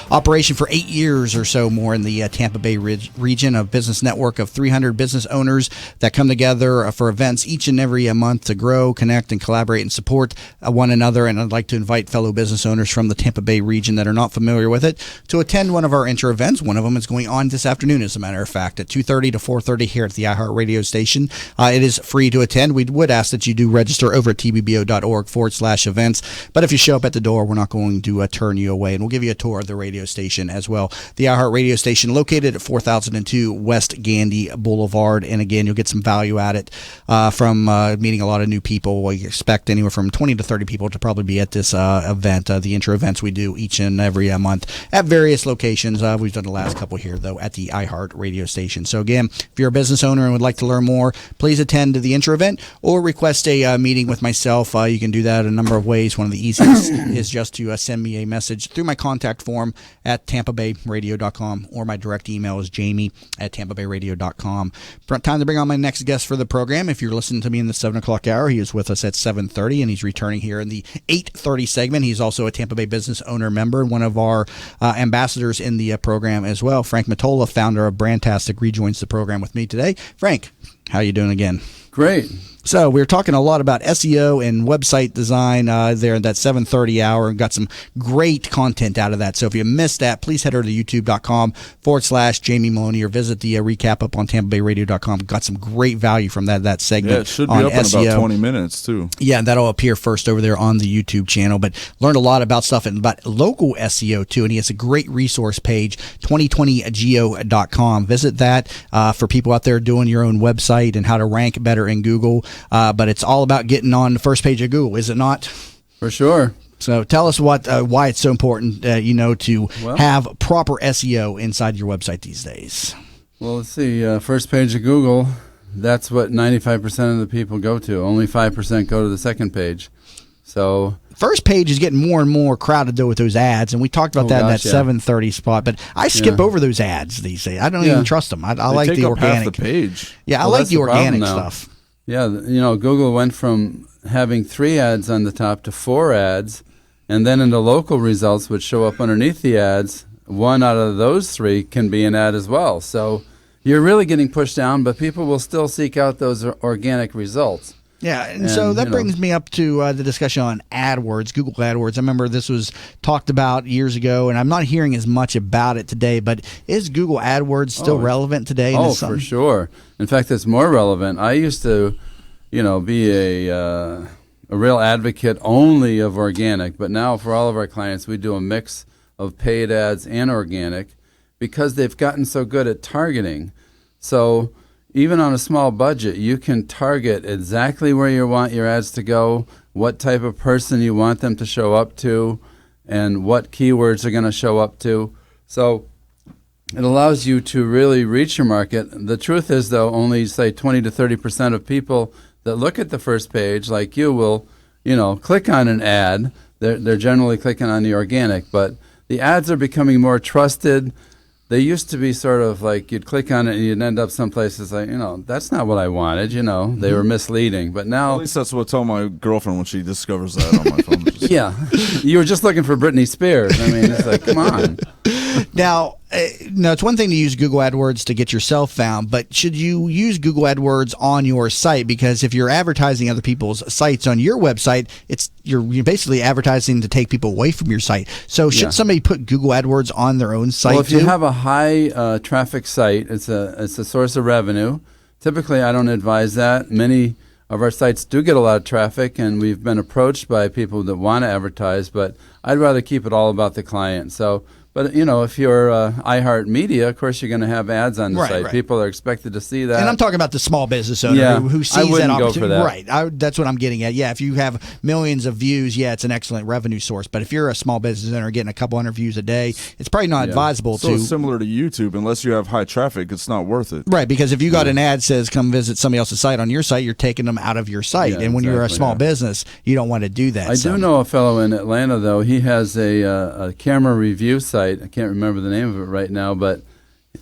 operation for 8 years or so more in the Tampa Bay region, a business network of 300 business owners that come together for events each and every month to grow, connect, and collaborate and support one another. And I'd like to invite fellow business owners from the Tampa Bay region that are not familiar with it to attend one of our intra events. One of them is going on this afternoon, as a matter of fact, at 2:30 to 4:30 here at the iHeart Radio station. It is free to attend. We would ask that you do register over at tbbo.org/events. But if you show up at the door, we're not going to turn you away, and we'll give you a tour of the radio station as well. The iHeart Radio station located at 4002 West Gandy Boulevard. And again, you'll get some value at it from meeting a lot of new people. We expect anywhere from 20 to 30 people to probably be at this event, the intro events we do each and every month at various locations. We've done the last couple here, though, at the iHeart Radio station. So again, if you're a business owner and would like to learn more, please attend to the intro event or request a meeting with myself. You can do that a number of ways. One of the easiest is just to send me a message through my contact form at tampabayradio.com, or my direct email is jamie@tampabayradio.com. Time to bring on my next guest for the program. If you're listening to me in the 7 o'clock hour, he is with us us at 7:30, and he's returning here in the 8:30 segment. He's also a Tampa Bay Business Owner member, one of our ambassadors in the program as well. Frank Matola, founder of Brandtastic, rejoins the program with me today. Frank, how you doing again? Great. So we're talking a lot about SEO and website design there at that 7:30 hour, and got some great content out of that. So if you missed that, please head over to youtube.com/Jamie Maloney, or visit the recap up on TampaBayRadio.com. Got some great value from that segment. Yeah, it should be on up in SEO. about 20 minutes, too. Yeah, that'll appear first over there on the YouTube channel. But learned a lot about stuff and about local SEO, too. And he has a great resource page, 2020geo.com. Visit that for people out there doing your own website and how to rank better in Google. But it's all about getting on the first page of Google, is it not? For sure. So tell us why it's so important, to have proper SEO inside your website these days. Well, let's see. First page of Google, that's what 95% of the people go to. Only 5% go to the second page. So first page is getting more and more crowded, though, with those ads, and we talked about that in that 7:30 spot. But I skip over those ads these days. I don't even trust them. I like the organic. Half the page. Yeah, I like the organic stuff. Yeah, Google went from having 3 ads on the top to 4 ads, and then in the local results, which show up underneath the ads, 1 out of those 3 can be an ad as well. So you're really getting pushed down, but people will still seek out those organic results. Yeah, and so that brings me up to the discussion on AdWords, Google AdWords. I remember this was talked about years ago, and I'm not hearing as much about it today, but is Google AdWords still relevant today? Oh, for sure. In fact, it's more relevant. I used to, be a real advocate only of organic, but now for all of our clients, we do a mix of paid ads and organic because they've gotten so good at targeting. So even on a small budget, you can target exactly where you want your ads to go, what type of person you want them to show up to, and what keywords are going to show up to. So it allows you to really reach your market. The truth is, though, only, say, 20 to 30% of people that look at the first page, like you, will, click on an ad. They're generally clicking on the organic, but the ads are becoming more trusted. They used to be sort of like you'd click on it and you'd end up someplace it's like, that's not what I wanted, They were misleading. But now... At least that's what I tell my girlfriend when she discovers that on my phone. Yeah. You were just looking for Britney Spears. I mean, it's like, come on. Now, it's one thing to use Google AdWords to get yourself found, but should you use Google AdWords on your site? Because if you're advertising other people's sites on your website, you're basically advertising to take people away from your site. So should somebody put Google AdWords on their own site? Well, if you have a high traffic site, it's a source of revenue. Typically, I don't advise that. Many of our sites do get a lot of traffic, and we've been approached by people that want to advertise, but I'd rather keep it all about the client. So, but if you're iHeartMedia, of course you're going to have ads on the site. Right. People are expected to see that. And I'm talking about the small business owner who sees that opportunity. Go for that. Right. That's what I'm getting at. Yeah, if you have millions of views, it's an excellent revenue source. But if you're a small business owner getting a couple hundred views a day, it's probably not advisable so it's similar to YouTube. Unless you have high traffic, it's not worth it. Right, because if you got an ad says come visit somebody else's site on your site, you're taking them out of your site. And when you're a small business, you don't want to do that. I do know a fellow in Atlanta, though. He has a camera review site. I can't remember the name of it right now, but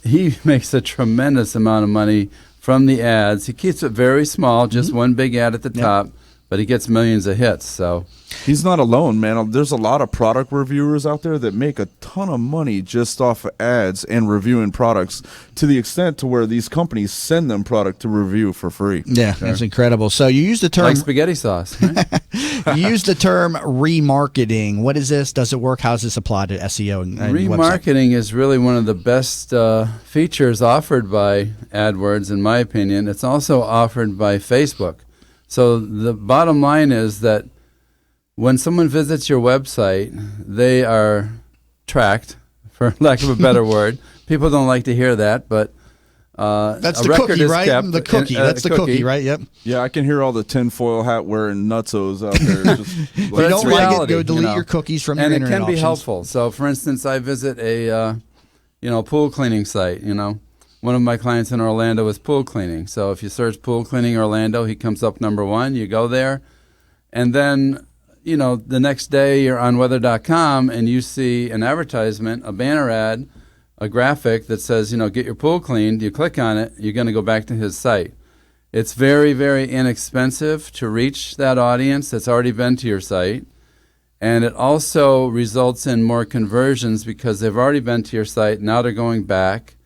he makes a tremendous amount of money from the ads. He keeps it very small, just one big ad at the top, but he gets millions of hits. So he's not alone, man. There's a lot of product reviewers out there that make a ton of money just off of ads and reviewing products, to the extent to where these companies send them product to review for free. Yeah, that's incredible. So you use the term like spaghetti sauce. Right? You use the term remarketing. What is this? Does it work? How does this apply to SEO and remarketing is really one of the best features offered by AdWords, in my opinion. It's also offered by Facebook. So the bottom line is that when someone visits your website, they are tracked, for lack of a better word. People don't like to hear that, but that's the cookie, right? The cookie. That's the cookie, right? Yep. Yeah, I can hear all the tinfoil hat wearing nutzos out there. If you don't like it, go delete your cookies from your internet And it can be options. helpful. So, for instance, I visit a pool cleaning site. One of my clients in Orlando is pool cleaning. So if you search pool cleaning Orlando, he comes up number 1. You go there, and then the next day you're on weather.com and you see an advertisement, a banner ad, a graphic that says, get your pool cleaned. You click on it, you're going to go back to his site. It's very, very inexpensive to reach that audience that's already been to your site. And it also results in more conversions because they've already been to your site. Now they're going back.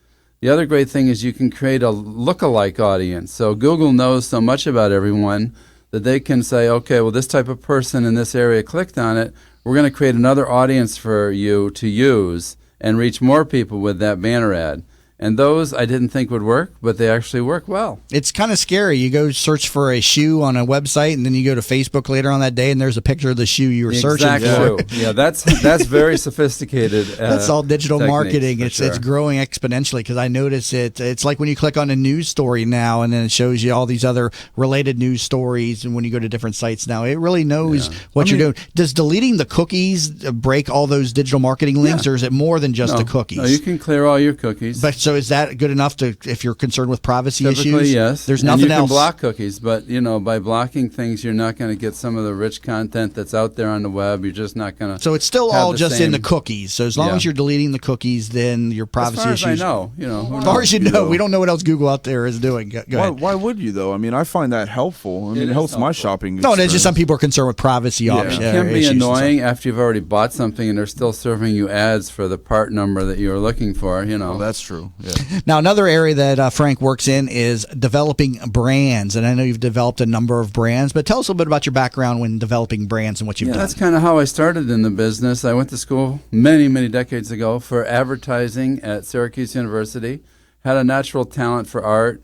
The other great thing is you can create a lookalike audience. So Google knows so much about everyone that they can say, okay, well, this type of person in this area clicked on it. We're going to create another audience for you to use and reach more people with that banner ad. And those I didn't think would work, but they actually work well. It's kind of scary. You go search for a shoe on a website, and then you go to Facebook later on that day, and there's a picture of the shoe you were searching for. Yeah, that's very sophisticated. That's all digital marketing. It's sure. growing exponentially because I notice it. It's like when you click on a news story now, and then it shows you all these other related news stories. And when you go to different sites now, it really knows what you're doing. Does deleting the cookies break all those digital marketing links, or is it more than just the cookies? No, you can clear all your cookies. But so is that good enough to if you're concerned with privacy Typically, issues? yes. There's and nothing you else. can block cookies, but by blocking things, you're not going to get some of the rich content that's out there on the web. You're just not going to. So it's still all just in the cookies. So as long as you're deleting the cookies, then your privacy issues. issues. As far as I know, as far as you know, we don't know what else Google out there is doing. Go ahead. Why would you though? I mean, I find that helpful. I mean, it helps my shopping. No, there's just some people are concerned with privacy options. It can be annoying after you've already bought something and they're still serving you ads for the part number that you were looking for. Oh, that's true. Yeah. Now, another area that Frank works in is developing brands, and I know you've developed a number of brands, but tell us a little bit about your background when developing brands and what you've done. That's kind of how I started in the business. I went to school many, many decades ago for advertising at Syracuse University, had a natural talent for art,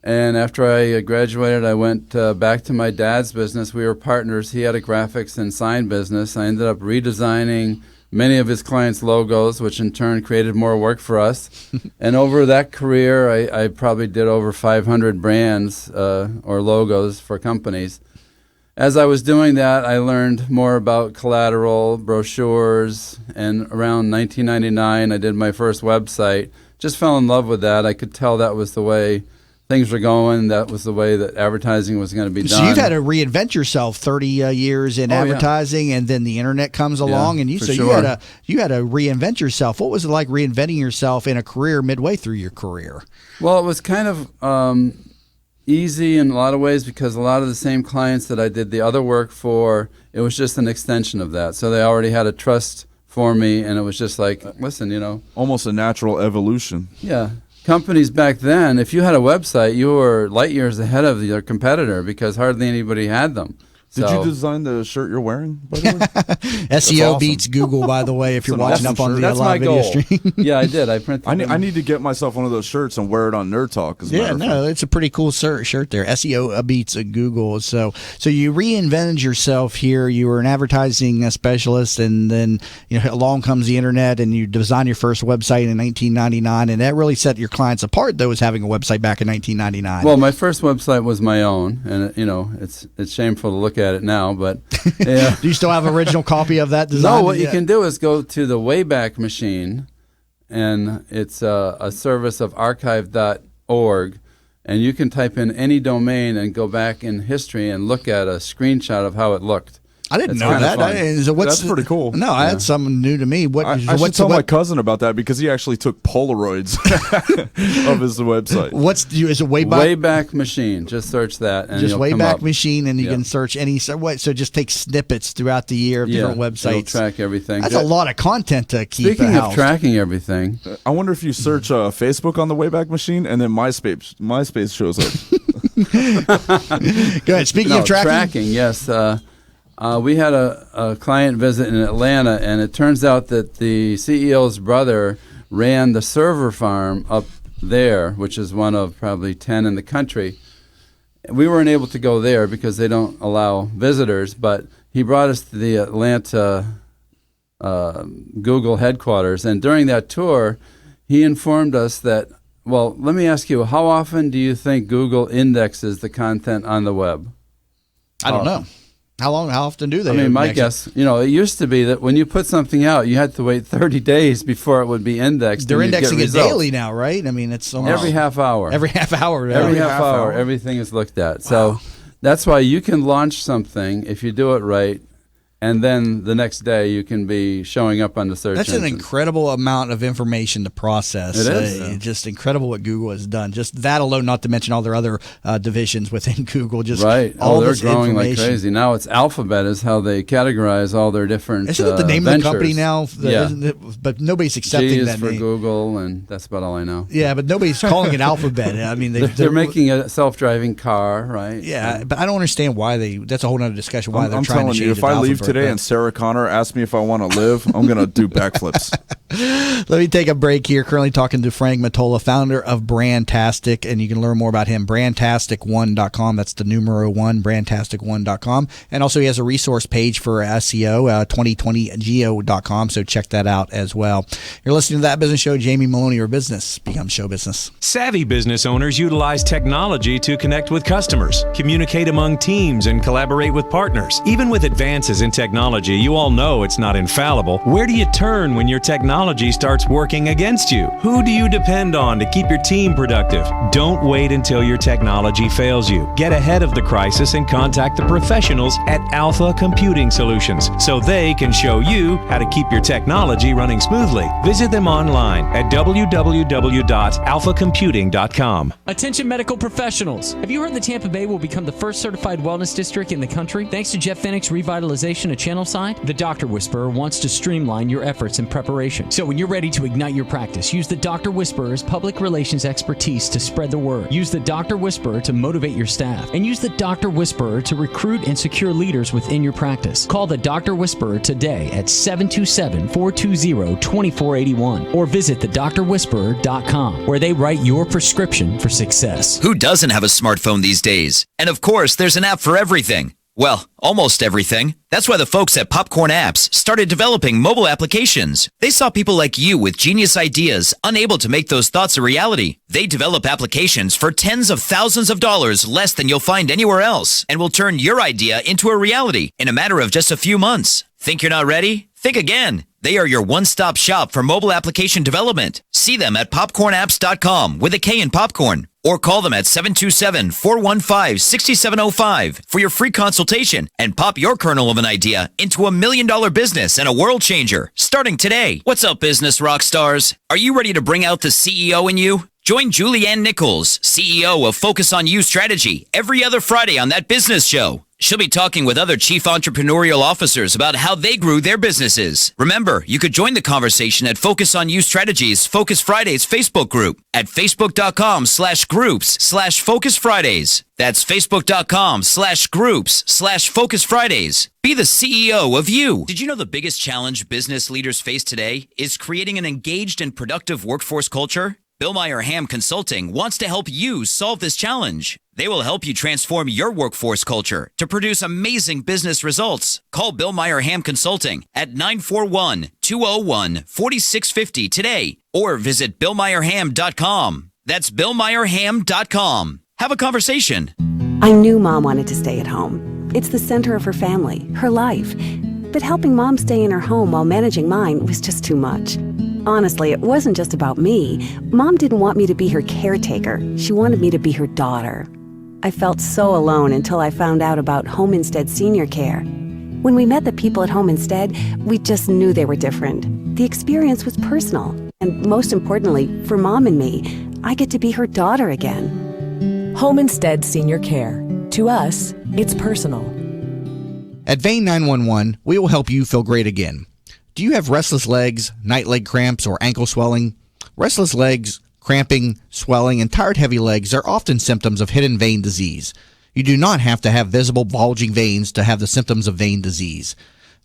and after I graduated, I went back to my dad's business. We were partners. He had a graphics and sign business. I ended up redesigning many of his clients' logos, which in turn created more work for us. And over that career, I probably did over 500 brands or logos for companies. As I was doing that, I learned more about collateral, brochures, and around 1999, I did my first website. Just fell in love with that. I could tell that was the way things were going. That was the way that advertising was going to be done. So you've had to reinvent yourself 30 years in advertising, and then the internet comes along, and you had to reinvent yourself. What was it like reinventing yourself in a career midway through your career? Well, it was kind of easy in a lot of ways because a lot of the same clients that I did the other work for, it was just an extension of that. So they already had a trust for me, and it was just like, listen, almost a natural evolution. Yeah. Companies back then, if you had a website, you were light years ahead of your competitor because hardly anybody had them. Did you design the shirt you're wearing, by the way? SEO beats Google, by the way, if you're watching up on the live video stream. Yeah, I did. I printed I need to get myself one of those shirts and wear it on Nerd Talk. It's a pretty cool shirt there. SEO beats Google. So you reinvented yourself here. You were an advertising specialist, and then along comes the internet, and you designed your first website in 1999, and that really set your clients apart, though, as having a website back in 1999. Well, my first website was my own, and it's shameful to look at it now, but yeah. Do you still have an original copy of that design? No, what you can do is go to the Wayback Machine, and it's a service of archive.org, and you can type in any domain and go back in history and look at a screenshot of how it looked. I didn't know that. That's pretty cool. No, that's something new to me. I should tell my cousin about that because he actually took Polaroids of his website. Is it Wayback? Wayback Machine. Just search that, and just Wayback up. Machine, and you can search any. So just take snippets throughout the year of different websites. It'll track everything. That's a lot of content to keep. Speaking of tracking everything, I wonder if you search Facebook on the Wayback Machine, and then MySpace shows up. Go ahead. Speaking of tracking, yes. We had a client visit in Atlanta, and it turns out that the CEO's brother ran the server farm up there, which is one of probably 10 in the country. We weren't able to go there because they don't allow visitors, but he brought us to the Atlanta Google headquarters, and during that tour, he informed us that, well, let me ask you, how often do you think Google indexes the content on the web? I don't know. How often do they? I mean, my guess, it used to be that when you put something out, you had to wait 30 days before it would be indexed. They're indexing it daily now, right? I mean, it's almost every half hour. Every half hour. Every half hour, everything is looked at. So that's why you can launch something if you do it right and then the next day you can be showing up on the search That's an engines. incredible amount of information to process. It is. It's just incredible what Google has done. Just that alone, not to mention all their other divisions within Google. Just Right. all they're this growing like information. crazy. Now it's Alphabet is how they categorize all their different Isn't it the name ventures. of the company now? Yeah. Isn't it? But nobody's accepting G is that for name. Google, and that's about all I know. Yeah, but nobody's calling it Alphabet. I mean, they're making a self-driving car, right? Yeah, but I don't understand why they. That's a whole other discussion. Why they're I'm trying telling to change you, it if to I leave Alphabet, today but- and Sarah Connor asks me if I want to live, I'm going to do backflips. Let me take a break here. Currently talking to Frank Matola, founder of Brandtastic, and you can learn more about him, brandtastic1.com. That's the numero 1, brandtastic1.com. And also he has a resource page for SEO, 2020geo.com, so check that out as well. You're listening to That Business Show. Jamie Maloney, your business becomes show business. Savvy business owners utilize technology to connect with customers, communicate among teams, and collaborate with partners. Even with advances in technology, you all know it's not infallible. Where do you turn when your technology starts working against you? Who do you depend on to keep your team productive? Don't wait until your technology fails you. Get ahead of the crisis and contact the professionals at Alpha Computing Solutions so they can show you how to keep your technology running smoothly. Visit them online at www.alphacomputing.com. Attention medical professionals. Have you heard that Tampa Bay will become the first certified wellness district in the country? Thanks to Jeff Fennick's revitalization of Channelside, the Dr. Whisperer wants to streamline your efforts in preparation. So when you're ready to ignite your practice, use the Dr. Whisperer's public relations expertise to spread the word. Use the Dr. Whisperer to motivate your staff. And use the Dr. Whisperer to recruit and secure leaders within your practice. Call the Dr. Whisperer today at 727-420-2481 or visit thedrwhisperer.com where they write your prescription for success. Who doesn't have a smartphone these days? And of course, there's an app for everything. Well, almost everything. That's why the folks at Popcorn Apps started developing mobile applications. They saw people like you with genius ideas, unable to make those thoughts a reality. They develop applications for tens of thousands of dollars less than you'll find anywhere else, and will turn your idea into a reality in a matter of just a few months. Think you're not ready? Think again. They are your one-stop shop for mobile application development. See them at popcornapps.com with a K in popcorn, or call them at 727-415-6705 for your free consultation and pop your kernel of an idea into $1 million business and a world changer starting today. What's up, business rock stars? Are you ready to bring out the CEO in you? Join Julianne Nichols, CEO of Focus on You Strategy, every other Friday on That Business Show. She'll be talking with other chief entrepreneurial officers about how they grew their businesses. Remember, you could join the conversation at Focus on You Strategies Focus Fridays Facebook group at facebook.com/groups/Focus Fridays. That's facebook.com/groups/Focus Fridays. Be the CEO of you. Did you know the biggest challenge business leaders face today is creating an engaged and productive workforce culture? Bill Meyer Ham Consulting wants to help you solve this challenge. They will help you transform your workforce culture to produce amazing business results. Call Bill Meyer Ham Consulting at 941-201-4650 today or visit BillMeyerHam.com. That's BillMeyerHam.com. Have a conversation. I knew Mom wanted to stay at home. It's the center of her family, her life. But helping Mom stay in her home while managing mine was just too much. Honestly, it wasn't just about me. Mom didn't want me to be her caretaker. She wanted me to be her daughter. I felt so alone until I found out about Home Instead Senior Care. When we met the people at Home Instead, we just knew they were different. The experience was personal. And most importantly, for Mom and me, I get to be her daughter again. Home Instead Senior Care. To us, it's personal. At Vein 911, we will help you feel great again. Do you have restless legs, night leg cramps, or ankle swelling? Restless legs, cramping, swelling, and tired heavy legs are often symptoms of hidden vein disease. You do not have to have visible bulging veins to have the symptoms of vein disease.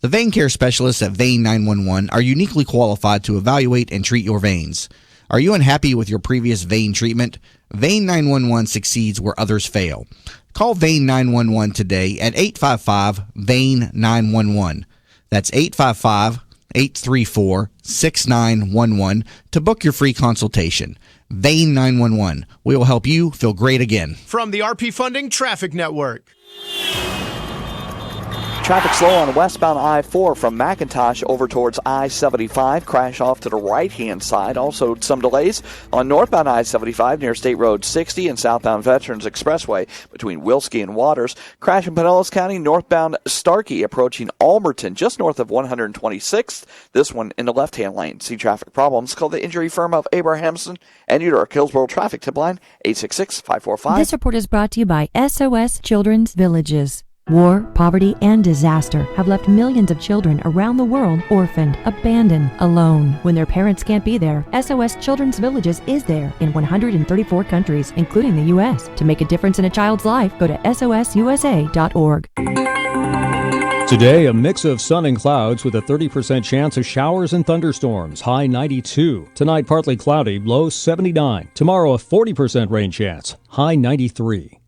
The vein care specialists at Vein 911 are uniquely qualified to evaluate and treat your veins. Are you unhappy with your previous vein treatment? Vein 911 succeeds where others fail. Call Vein 911 today at 855-VEIN-911. That's 855-834-6911 to book your free consultation. Vein 911. We will help you feel great again. From the RP Funding Traffic Network. Traffic slow on westbound I-4 from McIntosh over towards I-75. Crash off to the right-hand side. Also some delays on northbound I-75 near State Road 60 and southbound Veterans Expressway between Wilski and Waters. Crash in Pinellas County, northbound Starkey approaching Almerton just north of 126th. This one in the left-hand lane. See traffic problems, call the injury firm of Abrahamson and Udor. Hillsborough Traffic Tip Line 866-545. This report is brought to you by SOS Children's Villages. War, poverty, and disaster have left millions of children around the world orphaned, abandoned, alone. When their parents can't be there, SOS Children's Villages is there in 134 countries, including the U.S. To make a difference in a child's life, go to sosusa.org. Today, a mix of sun and clouds with a 30% chance of showers and thunderstorms, high 92. Tonight, partly cloudy, low 79. Tomorrow, a 40% rain chance, high 93.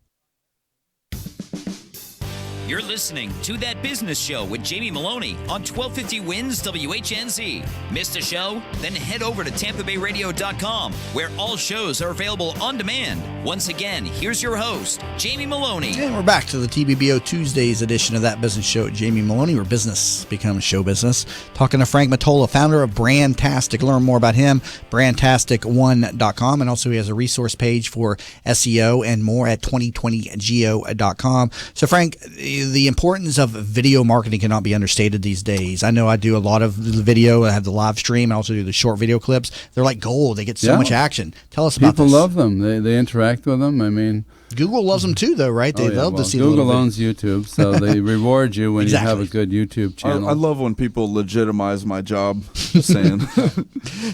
You're listening to That Business Show with Jamie Maloney on 1250 Wins WHNZ. Missed a show? Then head over to TampaBayRadio.com, where all shows are available on demand. Once again, here's your host, Jamie Maloney. And we're back to the TBBO Tuesdays edition of That Business Show with Jamie Maloney, where business becomes show business. Talking to Frank Matola, founder of Brandtastic. Learn more about him, brandtastic1.com. And also he has a resource page for SEO and more at 2020geo.com. So Frank, the importance of video marketing cannot be understated these days. I know I do a lot of the video. I have the live stream. I also do the short video clips. They're like gold. They get so much action. Tell us about this. People love them. They interact with them. I mean, Google loves them too, though, right? They love to see Google owns YouTube, so they reward you when you have a good YouTube channel. I love when people legitimize my job. Just saying.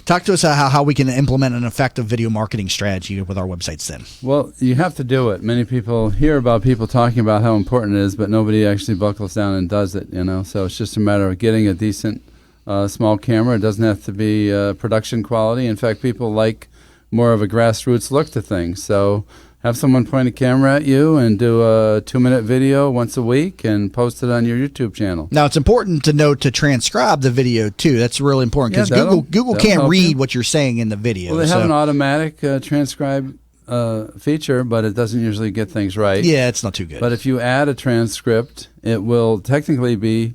Talk to us how we can implement an effective video marketing strategy with our websites then. Well, you have to do it. Many people hear about people talking about how important it is, but nobody actually buckles down and does it, So it's just a matter of getting a decent small camera. It doesn't have to be production quality. In fact, people like more of a grassroots look to things. So have someone point a camera at you and do a 2-minute video once a week and post it on your YouTube channel. Now, it's important to note to transcribe the video, too. That's really important because Google can't read what you're saying in the video. Well, they have an automatic transcribe feature, but it doesn't usually get things right. Yeah, it's not too good. But if you add a transcript, it will technically be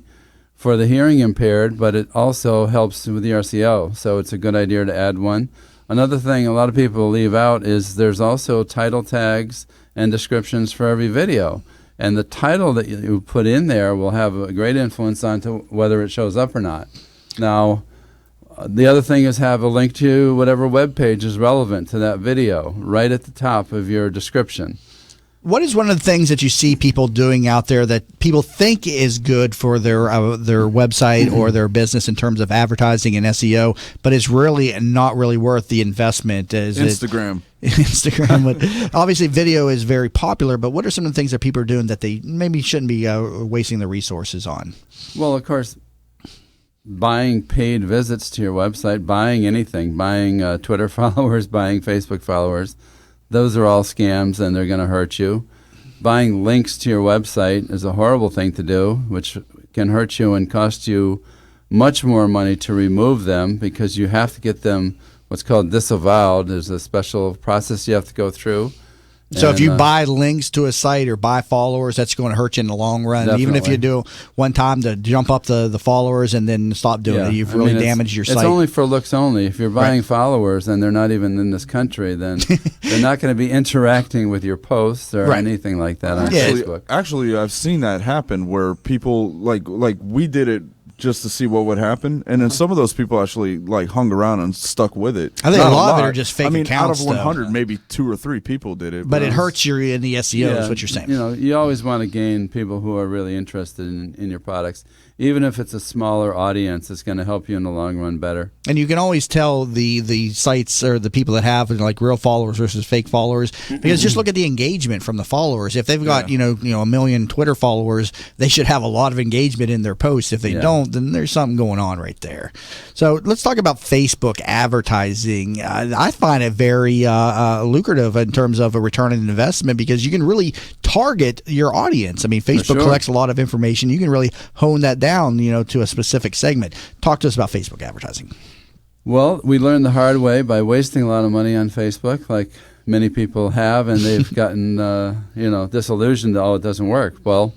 for the hearing impaired, but it also helps with the SEO. So it's a good idea to add one. Another thing a lot of people leave out is there's also title tags and descriptions for every video. And the title that you put in there will have a great influence on to whether it shows up or not. Now, the other thing is have a link to whatever web page is relevant to that video right at the top of your description. What is one of the things that you see people doing out there that people think is good for their website or their business in terms of advertising and SEO, but is really not really worth the investment? Is Instagram. Instagram. Obviously, video is very popular, but what are some of the things that people are doing that they maybe shouldn't be wasting the resources on? Well, of course, buying paid visits to your website, buying anything, buying Twitter followers, buying Facebook followers. Those are all scams, and they're going to hurt you. Buying links to your website is a horrible thing to do, which can hurt you and cost you much more money to remove them because you have to get them what's called disavowed. There's a special process you have to go through. So if you buy links to a site or buy followers, that's going to hurt you in the long run. Definitely. Even if you do one time to jump up the followers and then stop doing it, you've really damaged your site. It's only for looks only. If you're buying followers and they're not even in this country, then they're not going to be interacting with your posts or anything like that on Facebook. Actually, I've seen that happen where people, like we did it just to see what would happen, and then some of those people actually hung around and stuck with it. I think a lot of it are just fake accounts. Out of 100, maybe 2 or 3 people did it. But it hurts you in the SEO, is what you're saying. You always want to gain people who are really interested in your products. Even if it's a smaller audience, it's going to help you in the long run better. And you can always tell the sites or the people that have real followers versus fake followers, because just look at the engagement from the followers. If they've got a million Twitter followers, they should have a lot of engagement in their posts. If they don't, then there's something going on right there. So let's talk about Facebook advertising. I find it very lucrative in terms of a return on investment because you can really target your audience. I mean, Facebook collects a lot of information. You can really hone that down, to a specific segment. Talk to us about Facebook advertising. Well, we learned the hard way by wasting a lot of money on Facebook, like many people have, and they've gotten, disillusioned that, it doesn't work. Well,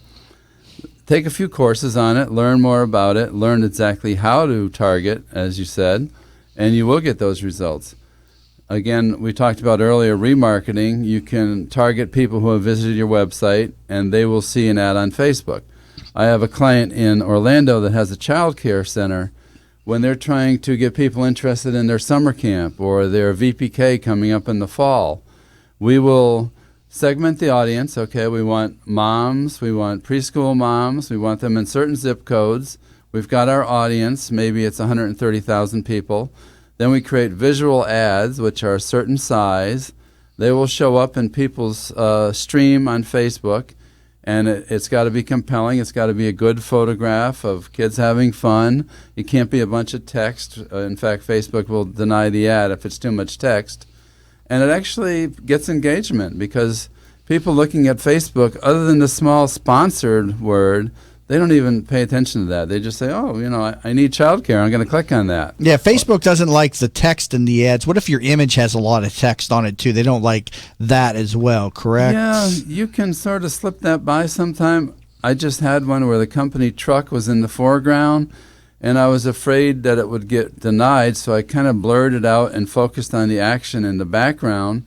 take a few courses on it, learn more about it, learn exactly how to target, as you said, and you will get those results. Again, we talked about earlier remarketing. You can target people who have visited your website, and they will see an ad on Facebook. I have a client in Orlando that has a child care center. When they're trying to get people interested in their summer camp or their VPK coming up in the fall, we will segment the audience. Okay, we want moms, we want preschool moms, we want them in certain zip codes. We've got our audience, maybe it's 130,000 people. Then we create visual ads, which are a certain size. They will show up in people's stream on Facebook, and it's got to be compelling. It's got to be a good photograph of kids having fun. It can't be a bunch of text. In fact, Facebook will deny the ad if it's too much text. And it actually gets engagement because people looking at Facebook, other than the small sponsored word, they don't even pay attention to that. They just say, oh, I need childcare. I'm going to click on that. Yeah, Facebook doesn't like the text in the ads. What if your image has a lot of text on it, too? They don't like that as well, correct? Yeah, you can sort of slip that by sometime. I just had one where the company truck was in the foreground, and I was afraid that it would get denied, so I kind of blurred it out and focused on the action in the background.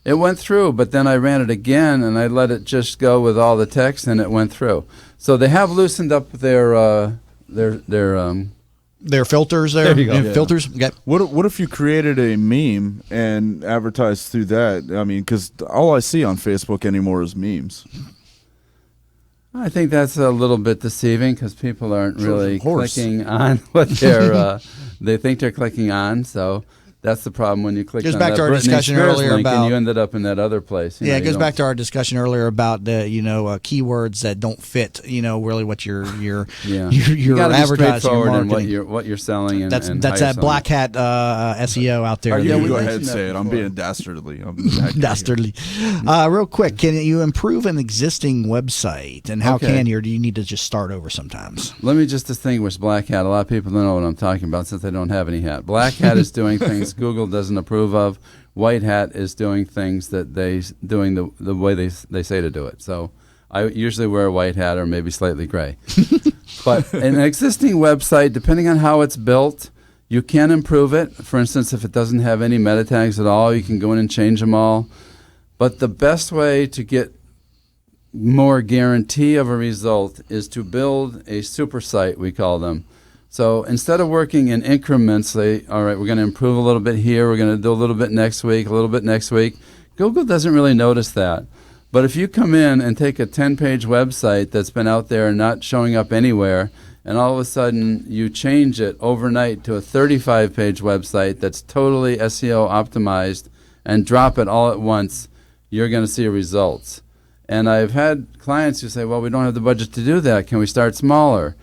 It went through, but then I ran it again, and I let it just go with all the text, and it went through. So they have loosened up their filters there. There you go. Yeah. Filters. Okay. What if you created a meme and advertised through that? I mean, because all I see on Facebook anymore is memes. I think that's a little bit deceiving because people aren't really clicking on what they think they're clicking on. So that's the problem when you click on that Britney Spears link and you ended up in that other place. It goes back to our discussion earlier about the keywords that don't fit really what you're advertising, your marketing. And what you're selling. And that's that black hat SEO out there. Go ahead and say it. I'm being dastardly. Dastardly. Real quick, can you improve an existing website, and how can you, or do you need to just start over sometimes? Let me just distinguish black hat. A lot of people don't know what I'm talking about since they don't have any hat. Black hat is doing things Google doesn't approve of. White hat is doing things that doing the way they say to do it. So I usually wear a white hat or maybe slightly gray. But an existing website, depending on how it's built, you can improve it. For instance, if it doesn't have any meta tags at all, you can go in and change them all. But the best way to get more guarantee of a result is to build a super site, we call them. So instead of working in increments, all right, we're going to improve a little bit here, we're going to do a little bit next week, a little bit next week. Google doesn't really notice that. But if you come in and take a 10-page website that's been out there and not showing up anywhere, and all of a sudden you change it overnight to a 35-page website that's totally SEO optimized and drop it all at once, you're going to see results. And I've had clients who say, well, we don't have the budget to do that. Can we start smaller?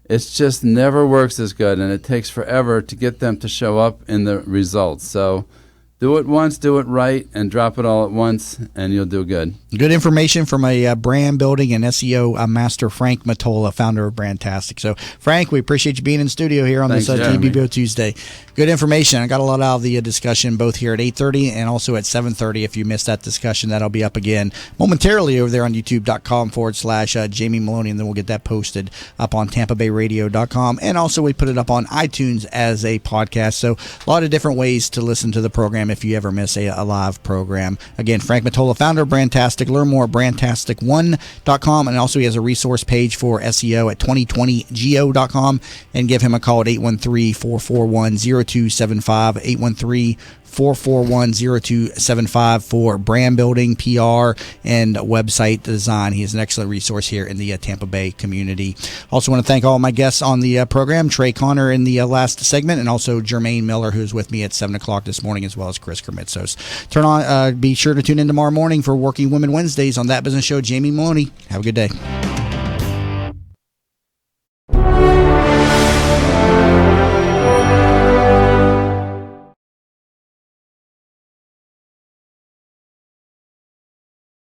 It just never works as good, and it takes forever to get them to show up in the results. So do it once, do it right, and drop it all at once, and you'll do good. Good information from a brand building and SEO master, Frank Matola, founder of Brandtastic. So, Frank, we appreciate you being in studio here on this TBBO Tuesday. Good information. I got a lot out of the discussion both here at 8:30 and also at 7:30. If you missed that discussion, that'll be up again momentarily over there on youtube.com/Jamie Maloney, and then we'll get that posted up on TampaBayRadio.com. And also we put it up on iTunes as a podcast. So a lot of different ways to listen to the program if you ever miss a live program. Again, Frank Matola, founder of Brandtastic. Learn more at brandtastic1.com, and also he has a resource page for SEO at 2020go.com, and give him a call at 813-441-0275, 813-441-0275 for brand building, PR, and website design. He is an excellent resource here in the Tampa Bay community. Also want to thank all my guests on the program, Trey Connor in the last segment, and also Jermaine Miller, who's with me at 7 o'clock this morning, as well as Chris Kermitsos. Be sure to tune in tomorrow morning for Working Women Wednesdays on That Business Show. Jamie Maloney, have a good day.